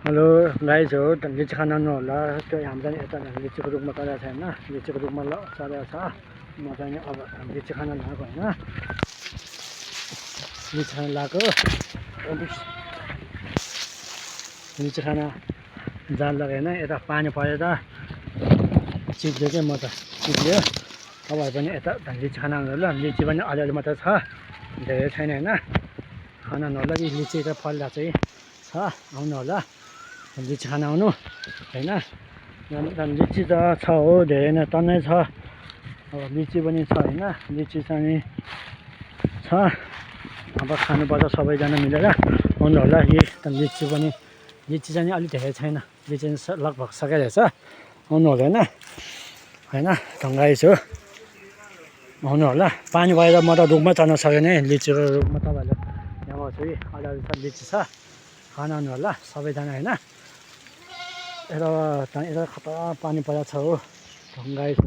hello guys हो त लिची खान आउनु होला त्यो हाम्रो चाहिँ यता लिचीको रुखमा चढेको छ होइन लिचीको रुखमा चढेको छ म चाहिँ अब लिची खान लागेको होइन लिची खान लागेको लिची खान जाँदा होइन यता पानी परेर चिप्लियो क्या म त चिप्लियो तपाईँहरू पनि यता लिची खान आउनु होला लिची पनि अलिअलि मात्रै छ धेरै छैन होइन खान होला कि लिची त फल्दा चाहिँ छ आउनु होला लिची खान आउनु होइन लिची त छ हो धेरै नै टन्नै छ अब लिची पनि छ होइन लिची चाहिँ छ अब खानुपर्छ सबैजना मिलेर आउनु होला लिची चाहिँ अलिक धेरै छैन लिची लगभग सकिरहेछ आउनु होला होइन ढङ्गाइस हो आउनु होला पानी भएर म त रुखमै चढ्न सकेन है लिचीको रुखमा तपाईँहरूले यहाँ आउँछु कि अलिअलि त लिची छ खान आउनु होला सबैजना होइन यता खतरा पानी परेको छ हो ढङ्गाइस